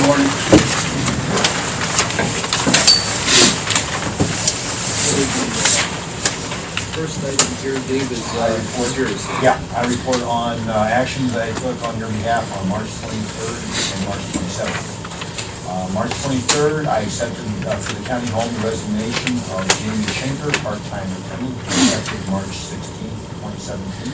morning. First item here, Dave, is yours. Yeah, I report on actions I took on your behalf on March 23rd and March 27th. March 23rd, I accepted for the county home the resignation of Jamie Schenker, part-time attendant, effective March 16th, 2017.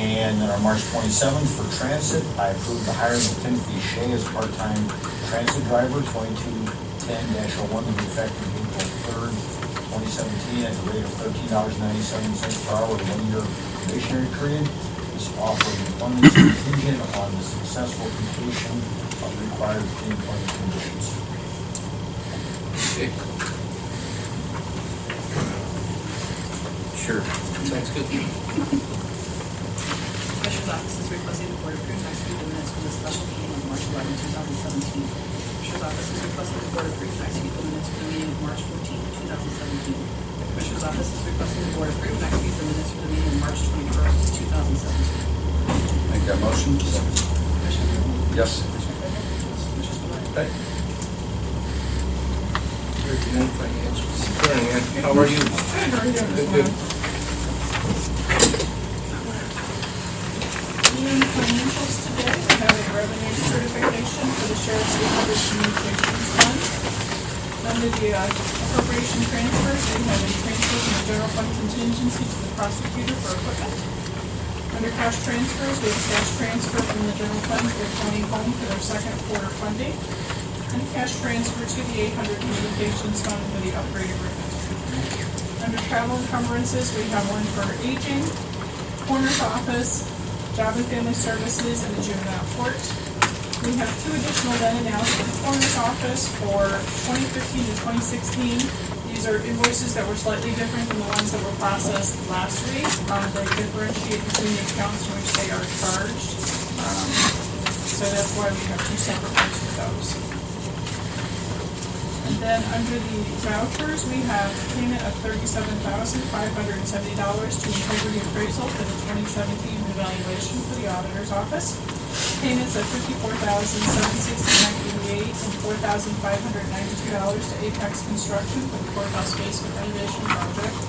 And then on March 27th for transit, I approved the hiring of Timothy Shea as part-time transit driver, 2210-01, to be effective April 3rd, 2017, at the rate of $13.97 per hour, 1-year probationary period. This offer of employment is contingent upon the successful completion of the required pre-employment conditions. Okay. Sure. Sounds good. Commissioner's Office is requesting the Board approve next week the minutes from the special meeting of March 11, 2017. Commissioner's Office is requesting the Board approve next week the minutes for the meeting of March 14, 2017. Commissioner's Office is requesting the Board approve next week the minutes for the meeting of March 21st, 2017. Make that motion. Commissioner Rea? Yes. Commissioner Clayton? Commissioner Spillier? Hi. Thirty-nine financials. Morning, Ann. How are you? Good, how are you doing this Good, good. morning? In financials today, we have a revenue certification for the Sheriff's Department Communications Fund. Under the appropriation transfers, we have a transfer from the general fund contingency to the prosecutor for equipment. Under cash transfers, we have a cash transfer from the general fund to the county home for their second quarter funding. And a cash transfer to the 800 communications fund for the upgrade agreement. Under travel encumbrances, we have one for aging, coroner's office, Job and Family Services, and the juvenile court. We have two additional then and nows for the coroner's office for 2015 to 2016. These are invoices that were slightly different than the ones that were processed last week. They differentiate between the accounts in which they are charged. So that's why we have two separate ones for those. And then under the vouchers, we have payment of $37,570 to Integrity Appraisal for the 2017 evaluation for the auditor's office. Payments of $54,769.88 and $4,592 to Apex Construction for the courthouse basement renovation project.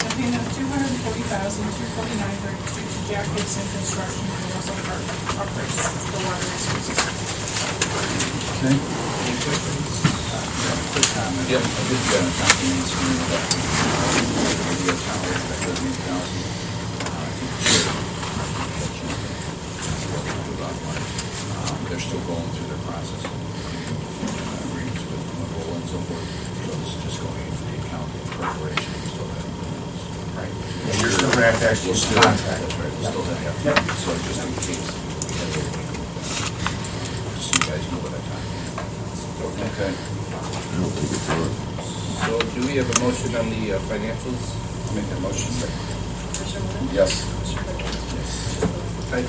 And a payment of $240,249.32 to Jack Gibson Construction for the Russell Park upgrades for water resources. Okay. Any questions? Quick comment. Yep. I did get a confirmation that the tower that was they're still going through their process of agreements with Mobile and so forth. So this is just going into the account of preparation. So that Right. And you're still going to have to actually we'll still contract. That's right. We'll still have. Yep. So just in case we have anything, just so you guys know what I'm talking about. Okay. So do we have a motion on the financials? I'll make that motion. Commissioner Wood? Yes. Commissioner Clayton? Yes. Hi.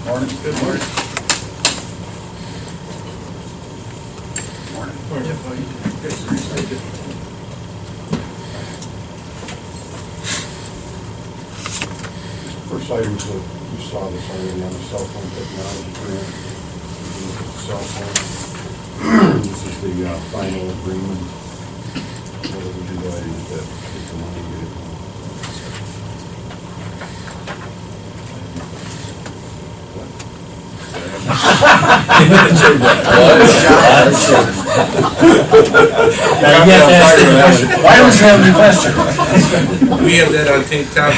Morning. Good morning. Morning. Morning. How are you? Good. Very good. First item is that you saw this already on the cell phone technology grant. Cell phone. This is the final agreement. What do we do that is that get the money, get it. Why don't you have any question? We have that on tape, Tom.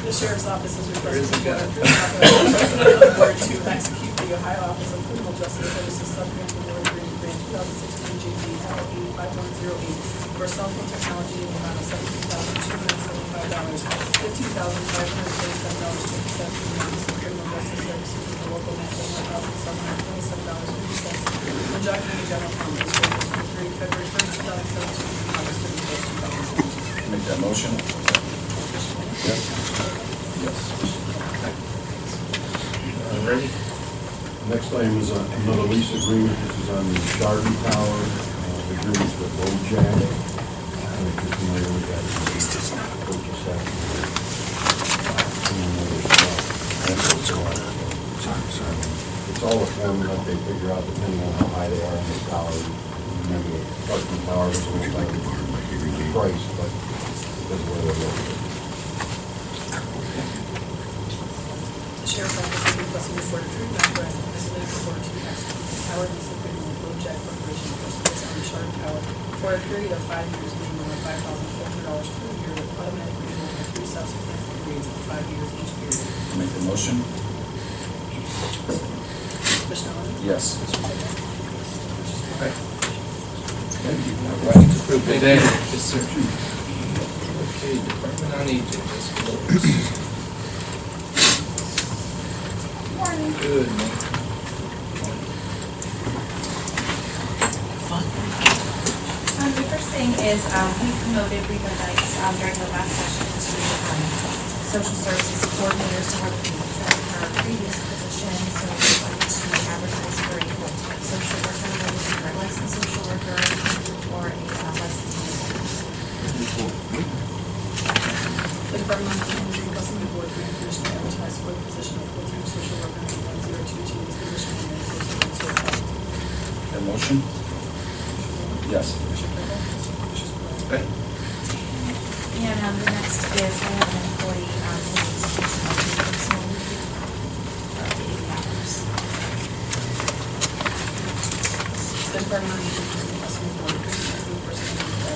The Sheriff's Office is requesting the Board to execute the Ohio Office of Criminal Justice Services Supplemental Award Agreement Grant 2016 JG LE 5108 for cell phone technology in the amount of $17,275, $15,527.50 for the Office of Criminal Justice Services with the local match of $1,727.50 and Geauga County General Fund District 3, February 1st, 2017, August 31st, 2017. Make that motion. Yes. Yes. Ready? Next Next item is another lease agreement. This is on the Chardon Tower. The agreement's with Geauga. I don't know if you're familiar with that. Purchase that. That's what's going on. Sorry. It's all the formula that they figure out depending on how high they are in the tower. Remember, the Chardon Tower is a little better price, but because of where they're located. The sheriff's office is requesting the board approve and authorize the president of the board to execute the tower lease agreement with LoJack Corporation for space on the Chardon Tower for a period of 5 years, meaning of $5,400 per year with automatic renewal for 3 subsequent periods of 5 years each period. Make the motion? Commissioner Lennon? Yes. Thank you. All right, approved. Good day. Yes, sir. Okay, Department on Aging, Ms. Phillips. Morning. Good morning. The first thing is, we promoted Reba Dykes during the last session to social services coordinator, so we're looking at her previous position, so we'd like to advertise for a full-time social worker, whether it's a licensed social worker or a licensed independent. The Department on Aging is requesting the board approve the position advertised for the position of full-time social worker in 1022. This position will be posted until The motion? Yes. Okay. And the next is, I have an employee who needs to do some personal review for up to 80 hours. The Department on Aging is requesting the board approve the person of the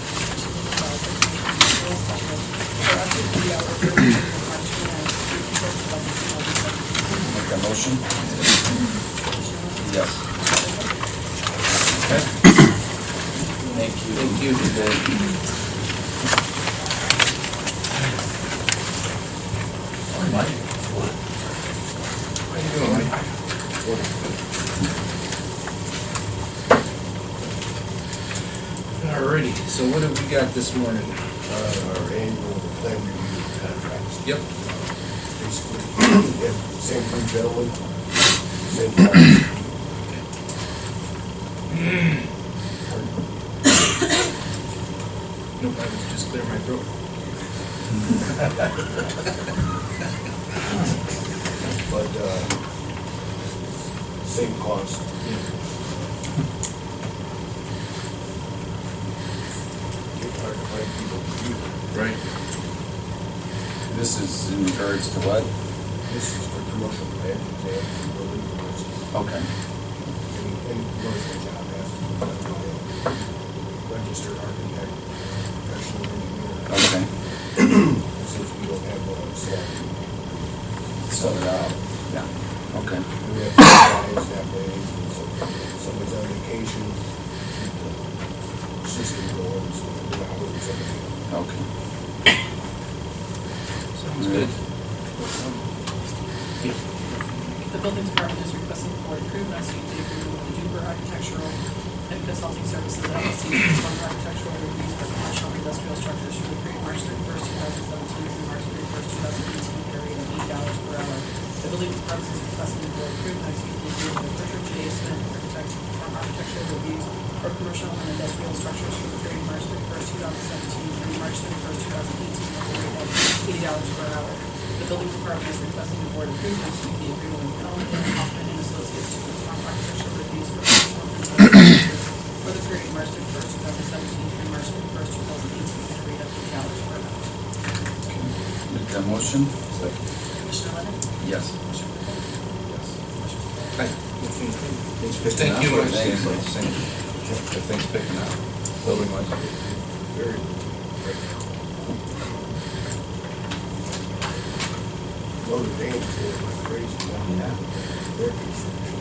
specialist for up to 80 hours for the March 29th. Make the motion? Yes. Okay. Thank you. Thank you. Good day. How you doing, Mike? Alrighty, so what have we got this morning? Our annual plan review contracts. Yep. Basically, yeah, same three gentlemen, same time. Nope, I was just clear my throat. But, same cost. It's hard to find people to do it. Right. This is in regards to what? This is for commercial plan, exam, building permits. Okay. Any commercial job has to be done by a registered architect, professional engineer. Okay. Since we don't have one on staff, Sort it out. Yeah. Okay. we have guys that way, and so someone's on vacation, keep the system going, so we're not looking for something. Okay. Sounds good. The building department is requesting the board approve and execute the agreement with the Geauga Architectural and Consulting Services LLC for architectural reviews for commercial and industrial structures for the period March 31st, 2017 through March 31st, 2018, at a rate of $80 per hour. The building department is requesting the board approve and execute the agreement with Richard J. Smith for architectural reviews for commercial and industrial structures for the period March 31st, 2017 through March 31st, 2018, at a rate of $80 per hour. The building department is requesting the board approve and execute the agreement with Ellen Hoffman and Associates to perform architectural reviews for commercial and industrial structures for the period March 31st, 2017 through March 31st, 2018, at a rate of $80 per hour. Make the motion? Commissioner Lennon? Yes. Commissioner Claypool? Yes. Commissioner Hi. Thank Thank you. Thanks. The thing's picking up. Building wise. Very good. Right now. Notre Dame's going like crazy. Yeah. Their construction.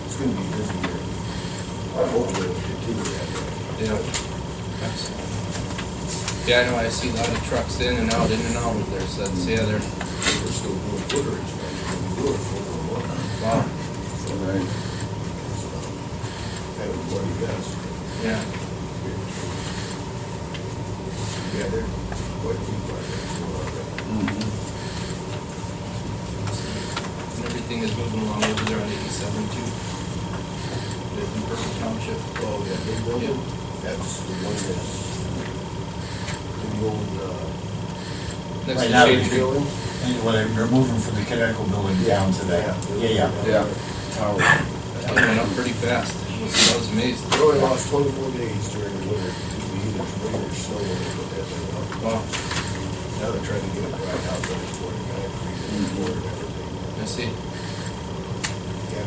It's gonna be busy here. Hopefully it'll continue that way. Yeah. Yeah, I know, I see a lot of trucks in and out of there, so that's, yeah, they're, We're still doing footer inspection. We do it for a while. wow, All right. Kind of what he does. yeah. Yeah, they're quite a few projects going on there. Mm-hmm. And everything everything is moving along over there on 87 too. In Purple Township. Oh, yeah, big building? That's the one that's in the old, Next Right to now, Shade you Tree. building? Well, they're moving from the Connecticut building down to that. Yeah. Yeah. Tower. That went up pretty fast. I was amazed. They only lost 24 days during the winter due to either rain or snow when they put that thing up. Wow. Now they're trying to get it right out there for the concrete and floor and everything. I see. Yeah,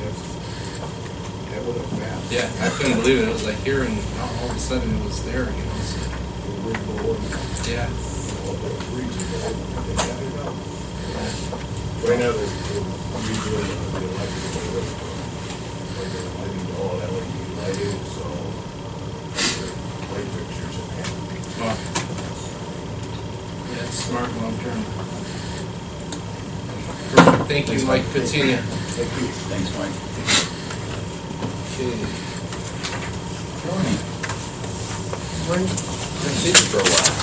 that went up fast. Yeah, I couldn't believe it. It was like here and all of a sudden it was there, you know. So, The wind blowing, yeah. all the trees are going, they got it up. Right now, they're redoing the electrical, like they're lighting all LED lighting, so light fixtures and that. Wow. Yeah, it's smart long term. Perfect. Thank you, Mike Patina. Thank you. Thanks, Mike. Okay. Been seated for a while.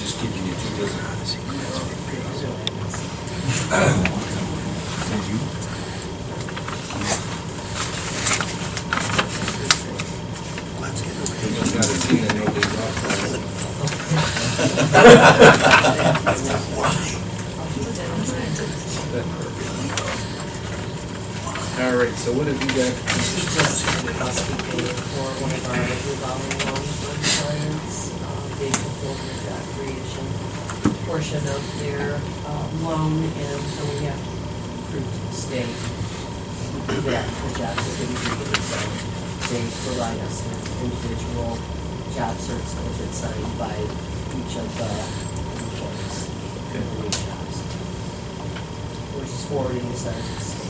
Just keeping you too busy. It's not a team that nobody's off. All right, so what have you got? We just housekeeping for one of our revolving loans for clients. They fulfilled the job creation portion of their loan, and so we have to prove to the state that the jobs have been created. So they provide us with individual job certificates signed by each of the employees in the new jobs. We're just forwarding this out to the state.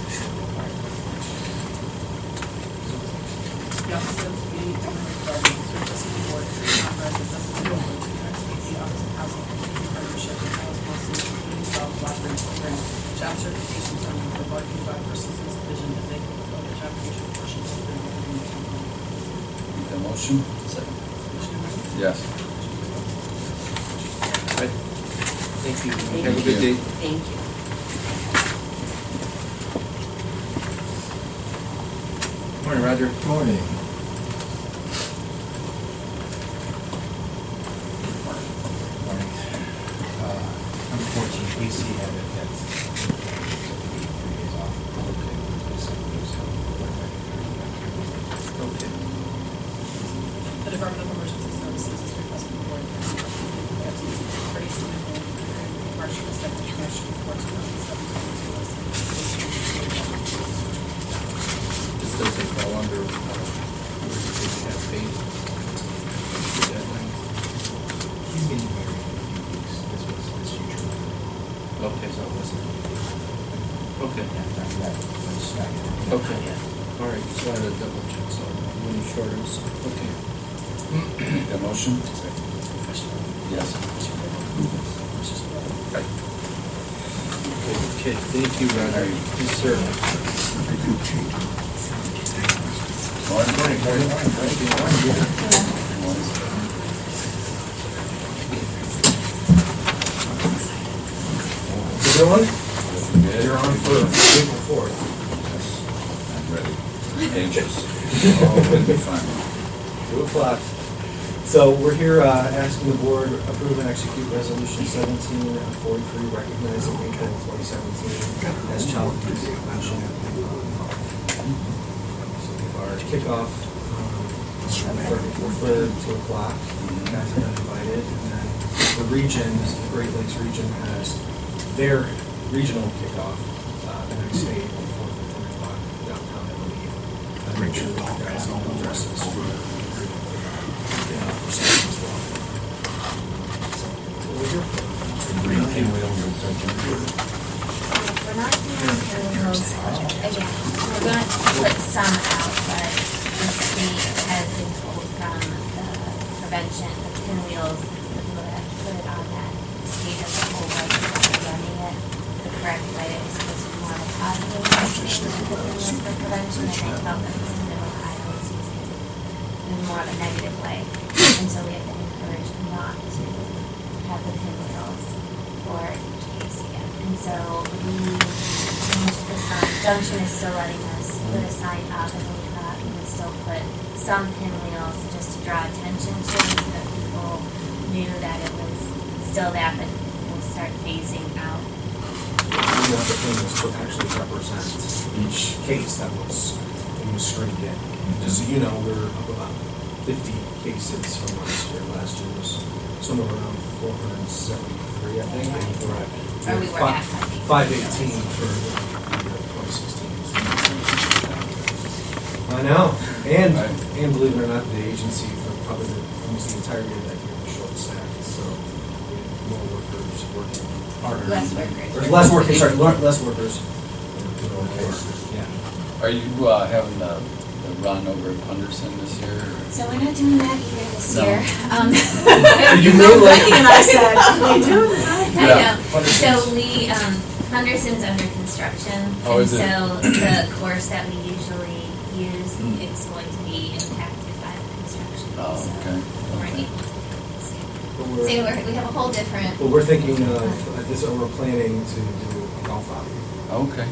The Office of the Economic Development, Services Board, authorizes us to execute the Office of Housing and Community Partnership and House Policy Community Development Collaborative Program job certification summary for Board Five versus this division as they fulfill the job creation portion of the agreement. Need a motion? Commissioner Rea? Yes. Thank you. Thank Have a good day. Thank you. Morning, Roger. Morning. Unfortunately, Casey had it, that's 3 days off. Okay. The Department of Emergency Services is requesting the board to approve the absence of Tracy and March 2nd, Commission reports on the 17th. This doesn't fall under, emergency have paid. Deadline. He's getting married in a few weeks. This was his future. Okay, so it wasn't. Okay. Yeah, after that, it's not gonna- Okay. All right, just wanted to double check, so when shorters, okay. Need a motion? Yes. Okay, thank you, Roger. Yes, sir. You doing? Good. You're on for April 4th. I'm ready. Anxious. Oh, it'll be fun. 2 o'clock. So we're here asking the board approve and execute resolution 1743, recognizing April 2017 as Child Abuse Prevention. So we have our kickoff for 2 o'clock. You guys have been invited. And then the region, the Great Lakes region, has their regional kickoff the next day, before 10 o'clock downtown, I believe. Make sure that you guys all address this for as well. So we're here. Green pinwheels and such. We're not doing pinwheels again. We're gonna put some out, but the state has been told from the prevention of pinwheels, that we would have to put it on that state as a whole, like, running it the correct way. It was supposed to be more of a positive message than the pinwheels for prevention, and I felt that the state of Ohio was using it in more of a negative way. And so we have been encouraged not to have the pinwheels for each And so we changed the sign. Junction is still letting us put a sign up, and we thought we would still put some pinwheels just to draw attention to it, so that people knew that it was still that, but we'll start phasing out. We want the things to actually represent each case that was screened in. Just so you know, we're up about 50 cases from last year. Last year was somewhere around 473, I think. And we're at, Or we were at 518 for the year 2016. I know, and believe it or not, the agency for probably almost the entirety of that year was short-staffed, so we had more workers working harder. Less workers. Or less workers, sorry, less workers. Yeah. Are you having the run over at Punderson this year? So we're not doing that either this No. year. You may like. Becky and I said, we do that. I Yeah. know. So we, Henderson's under construction. Oh, and is it? so the course that we usually use, it's going to be impacted by the construction. Oh, So okay. we're Okay. able to But So we have a whole different. Well, we're thinking of, this, we're planning to do a golf outing. Okay.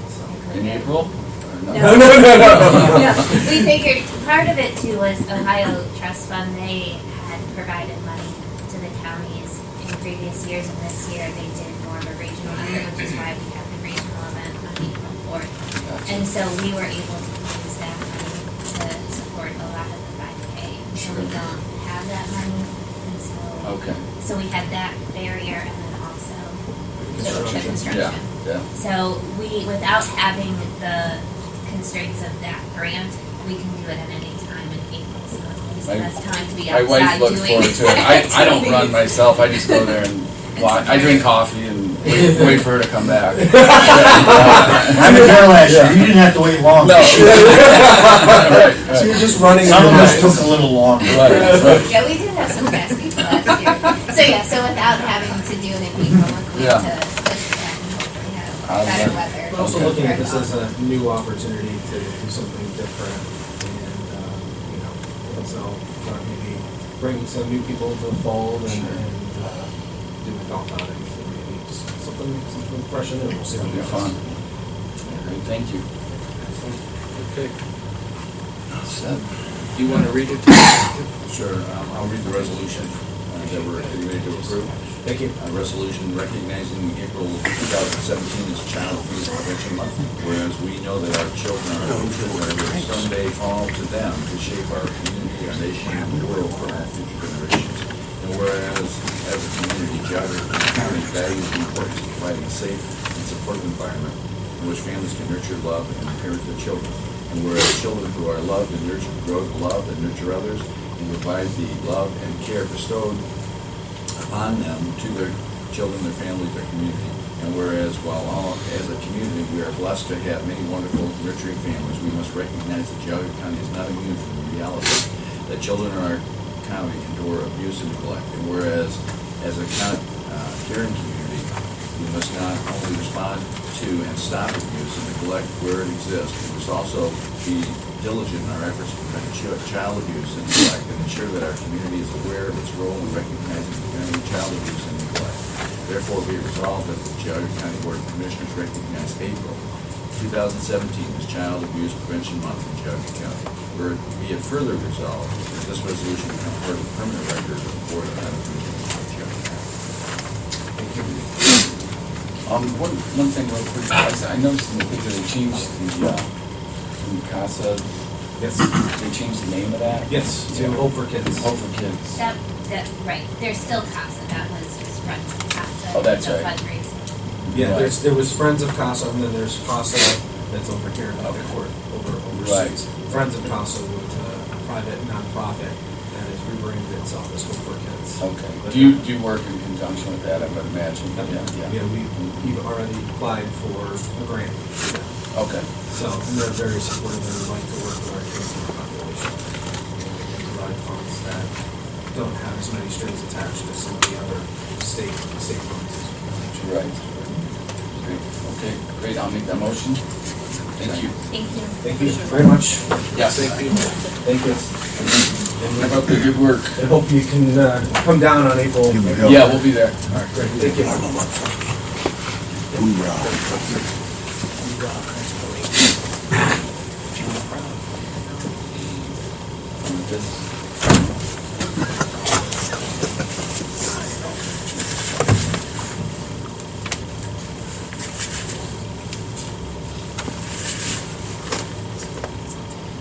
So. In April? Or No. No. We figured part of it too was Ohio Trust Fund. They had provided money to the counties in previous years, and this year they did more of a regional effort, which is why we have the regional event on April 4th. Gotcha. And so we were able to use that money to support a lot of the 5K. So we Sure. don't have that money, and so. Okay. So we had that barrier, and then also the Construction. construction. Yeah, yeah. So we, without having the constraints of that grant, we can do it at any time in April, so it's the My- best time to be My wife outside looks doing. forward to it. I don't run myself, I just go there and watch. I drink coffee and wait for her to come back. I was there last year, you didn't have to wait long. No. Right, So you're right. just running. Some of us your took a little longer. Right, right. Yeah, we did have some fast people last year. So yeah, so without having to do it in April, we're Yeah. going to push that and hopefully I'll have better let- weather. We're also Okay. looking at this as a new opportunity to do something different and, you know, so maybe bring some new people to the fold and do a golf outing. So maybe just something fresh and new. We'll see how It'll it be goes. fun. Great, thank you. Okay. Said. Do you want to read it? Sure, I'll read the resolution that we're getting ready to approve. Thank you. A resolution recognizing April 2017 as Child Abuse Prevention Month, whereas we know that our children are our future, and it will someday fall to them to shape our community, our nation, and the world for all future generations. And whereas, as a community, Geauga County values the importance of providing a safe and supportive environment in which families can nurture, love, and parent their children. And whereas children who are loved and nurtured grow to love and nurture others and provide the love and care bestowed upon them to their children, their families, their community. And whereas while all, as a community, we are blessed to have many wonderful, nurturing families, we must recognize that Geauga County is not immune from the reality that children in our county endure abuse and neglect. And whereas, as a caring community, we must not only respond to and stop abuse and neglect where it exists, we must also be diligent in our efforts to prevent child abuse and neglect and ensure that our community is aware of its role in recognizing and preventing child abuse and neglect. Therefore, be it resolved that the Geauga County Board of Commissioners recognize April 2017 as Child Abuse Prevention Month in Geauga County. Where be it further resolved that this resolution become part of the permanent record of the Board of County Commissioners of Geauga County. Thank you. One thing real quick, I noticed in the picture they changed the, from CASA, Yes. they changed the name of that? Yes, to Hope for Kids. Hope for Kids. That, right, there's still CASA, that was just Friends of CASA. Oh, that's the right. fundraising. Yeah, Right. there was Friends of CASA, and then there's CASA that's over here in the court, overseas. Friends of CASA was a private nonprofit that has rebranded itself as Hope for Kids. Okay. Do you work in conjunction with that, I would imagine? Yeah, we've already applied for a grant for that. Okay. So, and they're very supportive, and would like to work with our kids in our population. And provide funds that don't have as many strings attached as some of the other state funds. Right. Great. Okay, great, I'll make that motion. Thank you. Thank you. Thank you very much. Yes. Thank you. Thank you. Keep up the good work. I hope you can come down on April. Yeah, we'll be there. All right, great, thank you.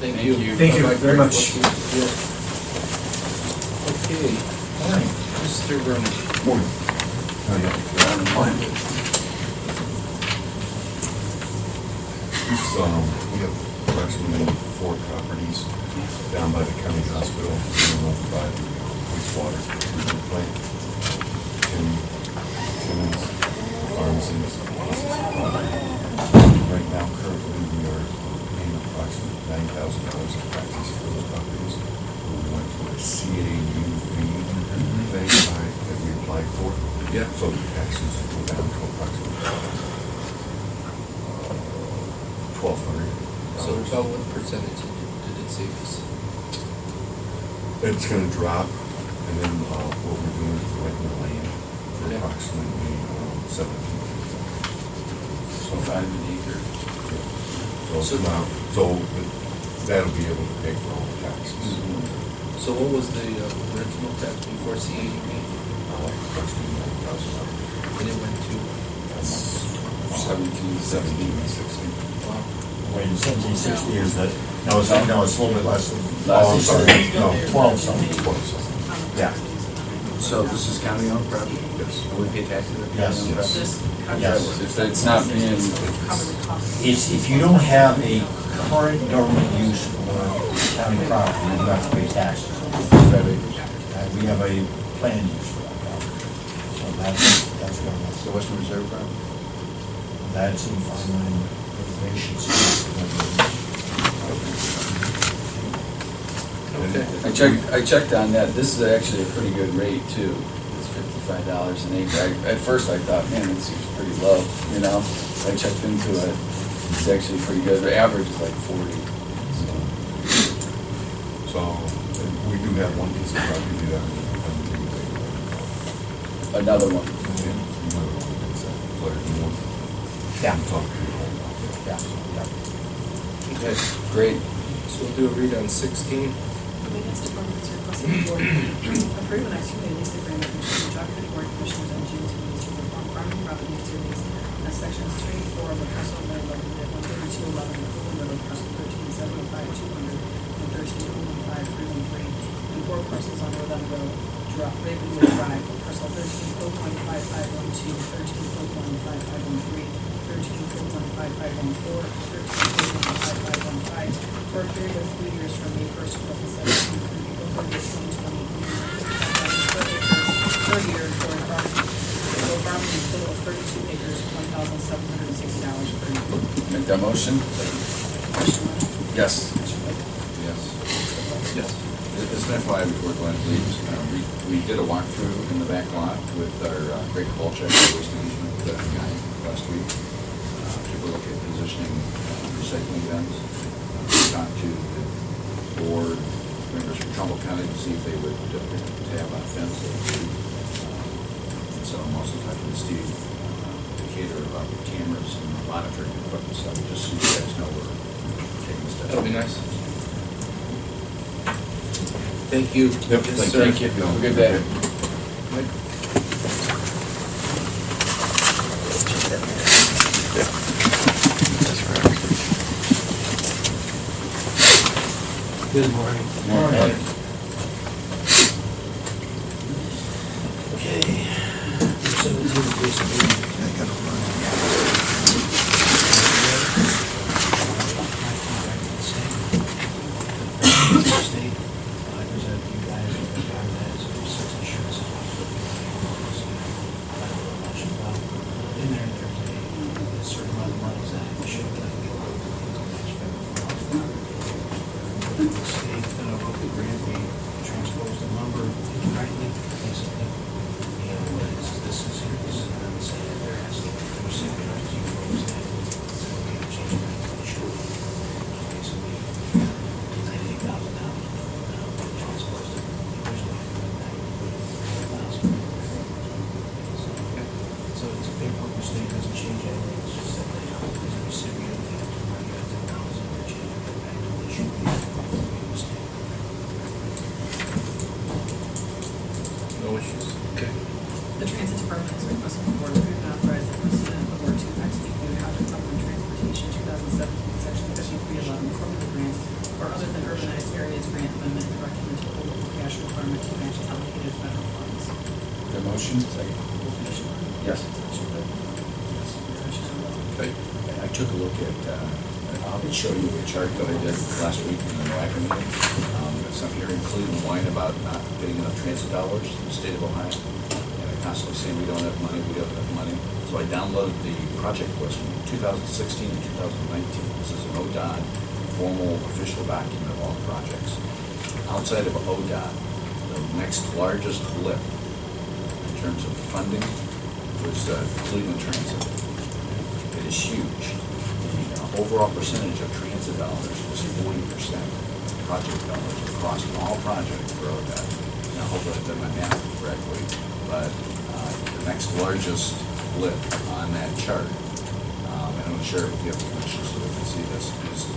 Thank you. Thank you Bye-bye, very Greg. much. Okay, morning, Mr. Vernon. Morning. We have approximately 4 properties down by the county hospital, and over by the wastewater treatment plant. Timmons, pharmacies, pieces of property. Right now, currently, we are paying approximately $9,000 in taxes for those properties. We went to a CAUV thing that we applied for. Yeah. So the taxes go down to approximately $1,200. So about what percentage did it save us? It's gonna drop, and then, what we're doing is renting the land for Yeah. approximately, 17. So 5 an acre. So it's not, so that'll be able to pay for all the taxes. So what was the original tax before CAUV? Approximately $9,000. And it went to, 17, 16. wow. Wait, 1760 is that, no, it's a little bit less than. Less. Oh, I'm sorry, no, 12 something. 12 something. Yeah, So this is county owned property? Yes. And we pay taxes on Yes. county owned property? yes. If it's not being, If you don't have a current government use for county property, you have to pay taxes. We have a planned use for that property. So that's government. the Western Reserve property? That's in farmland reservation. Okay. I checked on that, this is actually a pretty good rate too, it's $55 an acre. At first I thought, man, it seems pretty low, you know? I checked into it, it's actually pretty good, the average is like 40. So, we do have one piece of property that Another one. Yeah. Talk to you all about that. Yeah, Okay, Great. so we'll do a read on 16. Maintenance Department is requesting the board approve and execute a lease agreement between the Geauga County Board of Commissioners and GMT to perform farming property activities as sections 3 and 4 of the parcel of land located at 13211 Cleveland Road, parcel 13-705-200 and 13-015-313, and 4 parcels on Northern Road, Ravenwood Drive, parcel 13-015-512, 13-015-5513, 13-015-5514, 13-015-5515, for a period of 3 years from May 1st, 2017 through April 30th, 2020, per year for farming a total of 32 acres, $1,760 per year. Make that motion? Question on it? Yes. Yes. Yes. As an FYI, before Glenn leaves, we did a walkthrough in the back lot with our Great Colcheck Waste Management guy last week. Took a look at positioning recycling bins. Talked to the board members from Trumbull County to see if they would have a fence. So I'm also talking to Steve Decatur about the cameras and monitoring equipment stuff, just so you guys know we're taking steps. That'll be nice. Thank you. Yep, Yes, sir. Thank you. Have a good day. Good morning. Morning. Okay. 17, basically. State, I present to you guys with the guidelines of 6 insurances. In there, there's a certain amount of money that we should be able to match federal funds. The state, local grant motion. Yes. Okay. I took a look at, I'll show you a chart that I did last week in the NOACA meeting. It's up here in Cleveland, whine about not getting enough transit dollars in the state of Ohio. And I constantly say, we don't have money, we don't have money. So I downloaded the project list from 2016 and 2019. This is an ODOT formal official document of all projects. Outside of ODOT, the next largest blip in terms of funding was Cleveland Transit. It is huge. The overall percentage of transit dollars was 40%. Project dollars across all projects for ODOT. Now, hopefully I did my math correctly, but the next largest blip on that chart, and I'm going to share it with you, Commissioner, so we can see this, is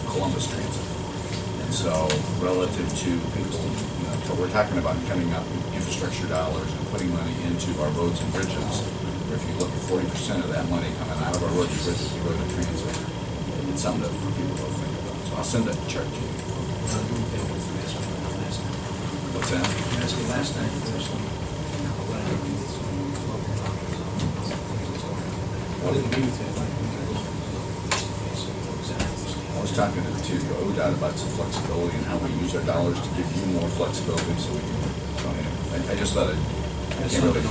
Columbus Transit. And so, relative to people, so we're talking about coming up infrastructure dollars and putting money into our roads and bridges. Or if you look at 40% of that money coming out of our roads and bridges to go to transit, it's something that people will think about. So I'll send that chart to you. What's that? Asked me last night, I was talking to ODOT about some flexibility and how we use our dollars to give you more flexibility so we can, so anyway, I just thought I can't really.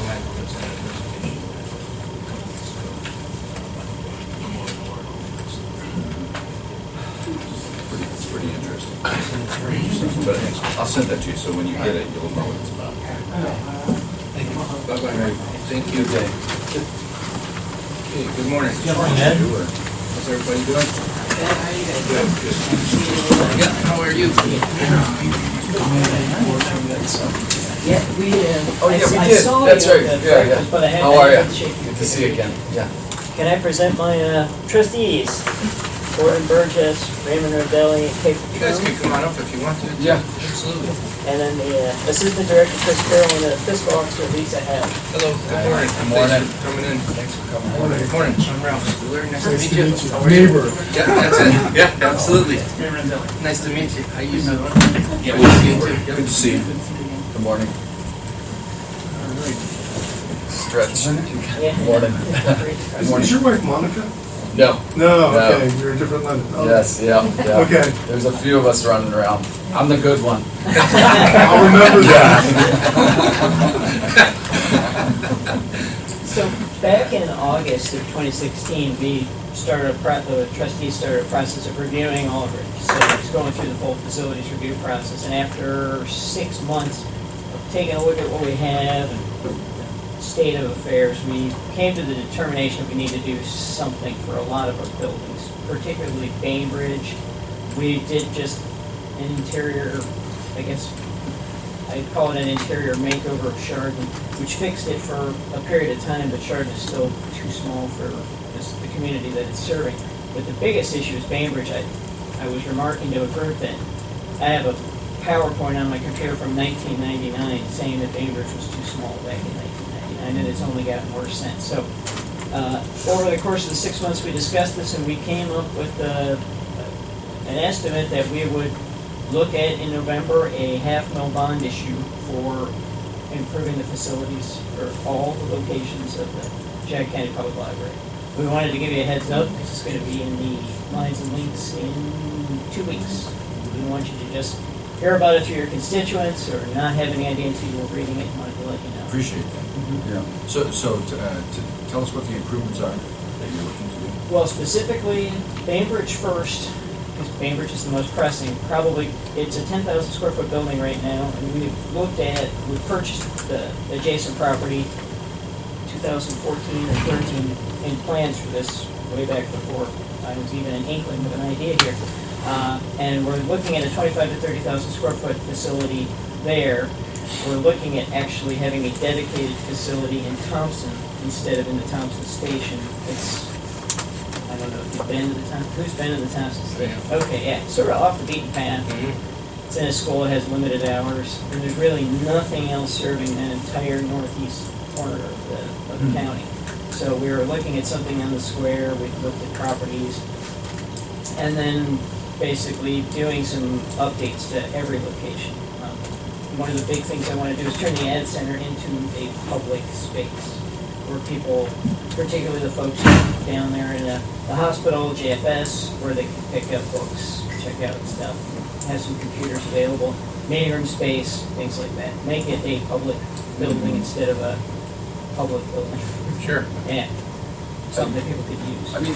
It's pretty interesting. But I'll send that to you, so when you get it, you'll know what it's about. Bye-bye. Thank you. Okay. Okay, good morning. Good morning, Ed. How's everybody doing? Yeah, how are you? Yeah, we, Oh, yeah, we I did. saw That's you right. at the Yeah, breakfast, yeah. but I hadn't How are had you? a shake. Good to see you again. Yeah. Can I present my trustees? Gordon Burgess, Raymond Rodelli, Kate You guys can Patron, come on up if you want to. Yeah. Absolutely. and then the Assistant Director Chris Carroll and the Fiscal Officer Lisa Hale. Hello, good morning. Good morning. Thanks for coming in. Thanks for coming. Good morning. I'm Ralph. Very nice to meet you. How are Neighbor. Yeah, that's it. Yeah, absolutely. Nice to meet you. How you doing? Yeah, we'll see you too. Good to see you. Good morning. Stretch. Yeah. Morning. Is your wife Monica? No. No, No. okay, you're a different London. Oh, Yes, yeah, yeah. Okay. There's a few of us running around. I'm the good one. I'll remember that. So back in August of 2016, we started the trustees started a process of reviewing all of our facilities, going through the full facilities review process. And after 6 months of taking a look at what we have and state of affairs, we came to the determination that we need to do something for a lot of our buildings, particularly Bainbridge. We did just an interior, I guess, I'd call it an interior makeover of Chardon, which fixed it for a period of time, but Chardon is still too small for the community that it's serving. But the biggest issue is Bainbridge. I was remarking to a group that I have a PowerPoint on my computer from 1999 saying that Bainbridge was too small back in 1999, and it's only gotten worse since. So over the course of the 6 months, we discussed this, and we came up with an estimate that we would look at in November a $500,000 bond issue for improving the facilities for all the locations of the Geauga County Public Library. We wanted to give you a heads up because it's going to be in the Lines and Links in 2 weeks. We want you to just hear about it through your constituents or not have any idea until you were reading it and wanted to let you know. Appreciate that. Yeah. So to tell us what the improvements are that you're looking to do. Well, specifically, Bainbridge first, because Bainbridge is the most pressing. Probably, it's a 10,000 square foot building right now, and we purchased the adjacent property 2014 or 13 in plans for this way back before I was even an inkling of an idea here. And we're looking at a 25 to 30,000 square foot facility there. We're looking at actually having a dedicated facility in Thompson instead of in the Thompson station. It's, I don't know if you've been to the Thompson, who's been to the Thompson station? Okay, yeah, sort of off the beaten path. It's in a school that has limited hours, and there's really nothing else serving that entire northeast corner of the county. So we were looking at something on the square, we looked at properties, and then basically doing some updates to every location. one of the big things I want to do is turn the Ad Center into a public space where people, particularly the folks down there in the hospital, JFS, where they can pick up books, check out stuff, have some computers available, meeting room space, things like that. Make it a public building instead of a public building. Sure. Yeah, something that people could use. I mean,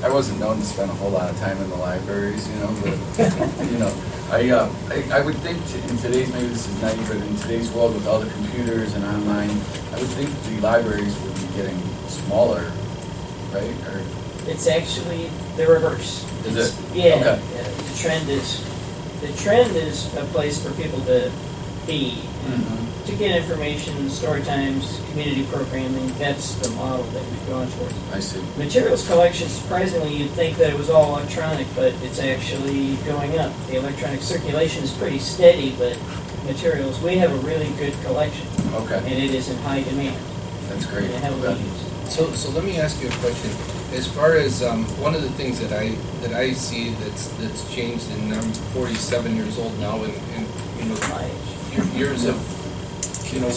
I wasn't known to spend a whole lot of time in the libraries, you know, but, you know, I would think in today's, maybe this is naive, but in today's world with all the computers and online, I would think the libraries would be getting smaller, right? Or It's actually the reverse. is It's- it? Yeah, Okay. the trend is a place for people to be, to get information, story times, community programming. That's the model that we've gone towards. I see. Materials collection, surprisingly, you'd think that it was all electronic, but it's actually going up. The electronic circulation is pretty steady, but materials, we have a really good collection, and Okay, it is in high demand. that's great. And heavily Okay. used. So let me ask you a question. As far as, one of the things that I see that's changed, and I'm 47 years old now, and, you know, My age. years of, you know,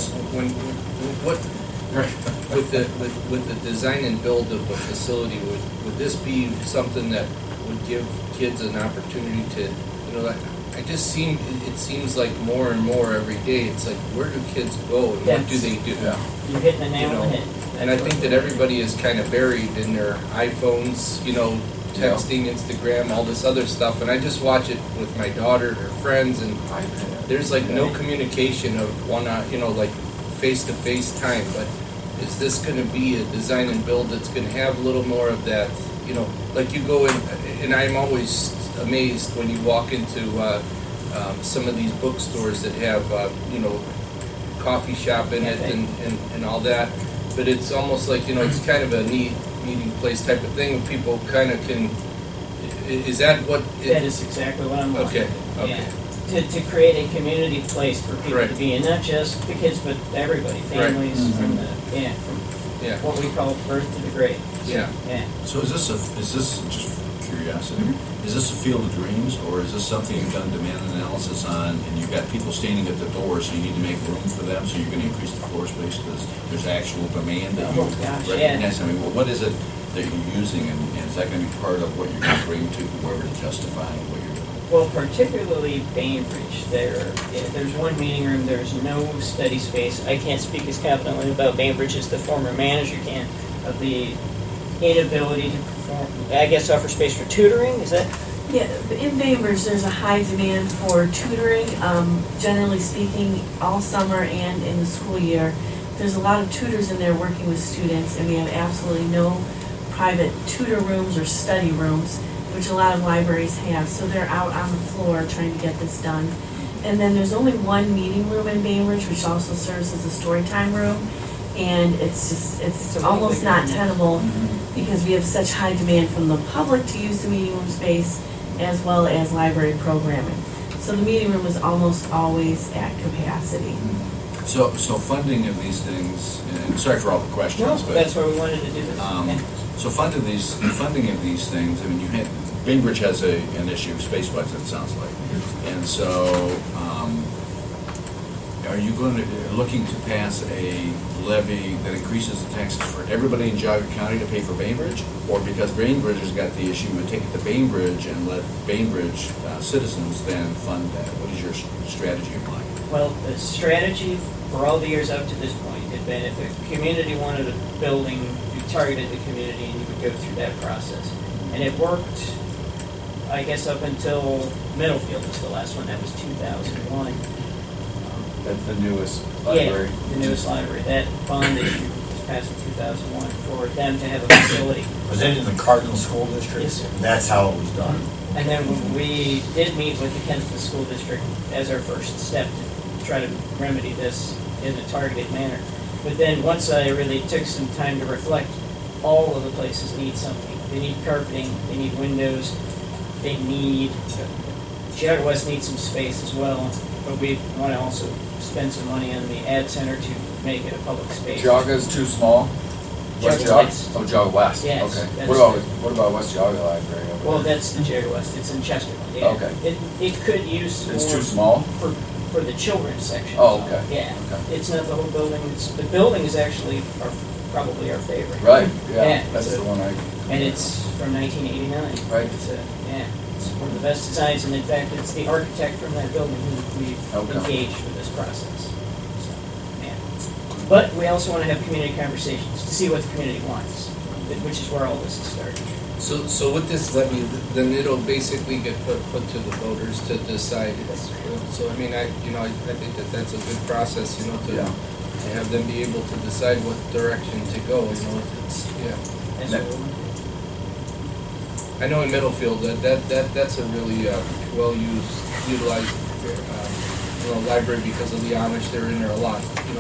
with the design and build of a facility, would this be something that would give kids an opportunity to, you know, it seems like more and more every day, it's like, where do kids go and what do they do? Yeah. You're hitting the nail on the head. And I think that everybody is kind of buried in their iPhones, you know, texting, Instagram, all this other stuff, and I just watch it with my daughter, her friends, and there's like no communication of you know, like face-to-face time, but is this gonna be a design and build that's gonna have a little more of that, you know, like you go in, and I'm always amazed when you walk into some of these bookstores that have, you know, coffee shop in it and all that, but it's almost like, you know, it's kind of a neat meeting place type of thing, where people kind of can, is that what? That is exactly what I'm looking Okay, at. okay. Yeah. To create a community place for people to Right. be in, not just the kids, but everybody, families, from Yeah. what we call birth to the grave. Yeah. Yeah. So is this just curiosity, is this a field of dreams, or is this something you've done demand analysis on, and you've got people standing at the door, so you need to make room for them, so you're gonna increase the floor space because there's actual demand that you Oh, gosh, yeah. recognize? I mean, well, what is it that you're using, and is that gonna be part of what you're gonna bring to whoever to justify what you're doing? Well, particularly Bainbridge, there's one meeting room, there's no study space. I can't speak as confidently about Bainbridge as the former manager can, of the inability to perform, I guess, offer space for tutoring, is that? Yeah, in Bainbridge, there's a high demand for tutoring, generally speaking, all summer and in the school year. There's a lot of tutors in there working with students, and we have absolutely no private tutor rooms or study rooms, which a lot of libraries have, so they're out on the floor trying to get this done. And then there's only one meeting room in Bainbridge, which also serves as a story time room, and it's almost not tenable because we have such high demand from the public to use the meeting room space as well as library programming. So the meeting room is almost always at capacity. So funding of these things, and sorry for all the No, questions, but. that's why we wanted to do this. Yeah. So funding of these things, I mean, Bainbridge has an issue, space budget, it sounds like. And so, are you looking to pass a levy that increases the taxes for everybody in Geauga County to pay for Bainbridge? Or because Bainbridge has got the issue, we take it to Bainbridge and let Bainbridge citizens then fund that? What is your strategy of mine? Well, the strategy for all the years up to this point had been if a community wanted a building, you targeted the community and you would go through that process. And it worked, I guess, up until Middlefield was the last one, that was 2001. That's the newest library. Yeah, the newest library. That bond issue was passed in 2001 for them to have a facility. Was it in the Cardinal School District? Yes, sir. And that's how it was done. And then we did meet with the Kensington School District as our first step to try to remedy this in a targeted manner. But then once I really took some time to reflect, all of the places need something. They need carpeting, they need windows, they need, Geauga West needs some space as well, but we want to also spend some money on the Ad Center to make it a public space. Geauga is too small? West Geauga Geauga? West. Oh, Geauga West, Yes, okay. that's What about West Geauga Library over Well, there? that's the Geauga West, it's in Chesterland, yeah. Okay. It could use It's more too small? for for the children's section. Oh, okay. Yeah, Okay. it's not the whole building, the building is actually probably our favorite. Right, yeah, Yeah. that's the one I. And it's from 1989. Right. Yeah, it's one of the best designs, and in fact, it's the architect from that building who we've Okay. engaged for this process. So, yeah. But we also want to have community conversations to see what the community wants, which is where all this is starting. So with this levy, then it'll basically get put to the voters to decide. So I mean, I think that's a good process, Yeah. to have them be able to decide what direction to go, yeah. That's what we want to do. I know in Middlefield, that's a really utilized library because of the Amish, they're in there a lot, and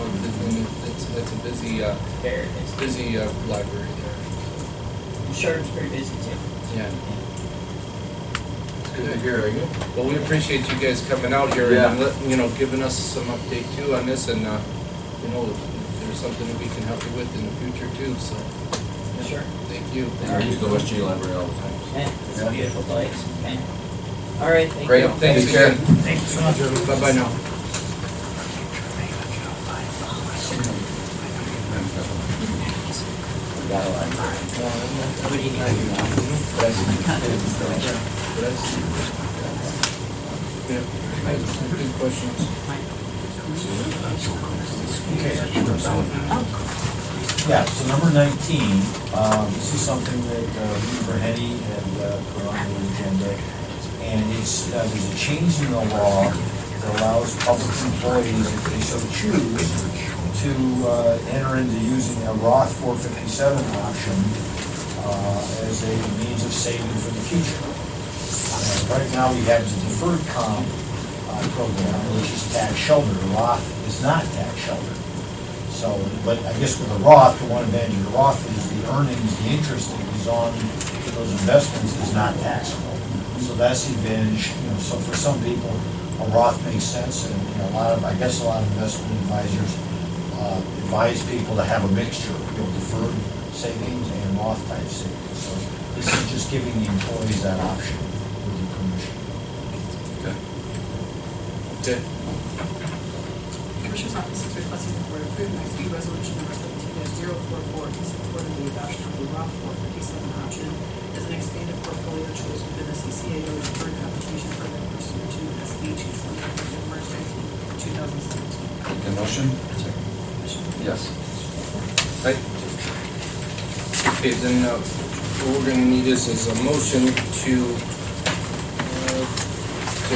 it's a busy, There it is. busy library there. Sherman's pretty busy too. Yeah. It's good to hear, are you? Well, we appreciate you guys coming out here Yeah. and, giving us some update too on this, and, if there's something that we can help you with in the future too, so. yeah. Sure. Thank you. I use the West G Library all the time. Yeah, it's a beautiful place. Okay. All right, thank Great. you. Thanks Take care. again. Thanks so much. Bye-bye now. Yeah. Good questions. Yeah, so number 19, this is something that Weaver Henny had put on the agenda, and it's, there's a change in the law that allows public employees, if they so choose, to enter into using a Roth 457 option as a means of saving for the future. Right now, we have the deferred comp program, which is tax sheltered. The Roth is not tax sheltered. So, but I guess with the Roth, the one advantage of the Roth is the earnings, the interest that is on to those investments is not taxable. So that's the advantage, so for some people, a Roth makes sense, and a lot of investment advisors advise people to have a mixture, deferred savings and Roth type savings. So this is just giving the employees that option with your permission. Okay. Commissioner's Office is requesting the board approve next week resolution number 17-044 in support of the adoption of the Roth 457 option as an expanded portfolio choice within the CCAO deferred compensation program pursuant to SB 220 effective March 19, 2017. Take the motion? Yes. Right. Okay, then what we're gonna need is a motion to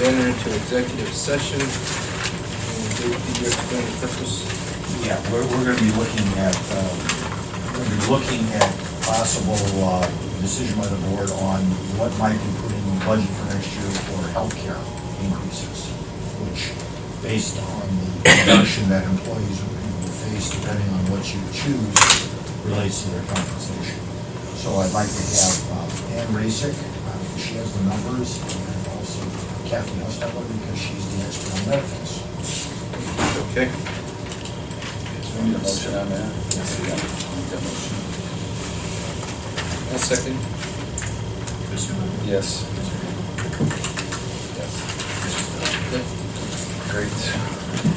enter into executive session. And Dave, could you explain the purpose? Yeah, we're going to be looking at, possible decision by the board on what might be put in the budget for next year for healthcare increases, which, based on the reduction that employees will face depending on what you choose, relates to their compensation. So I'd like to have Ann Rasick, she has the numbers, and also Kathy Hostetler, because she's the expert on benefits. Okay. We need a motion on that? Yes. Yeah, make that motion. A second. Yes. Yes. Okay. Great.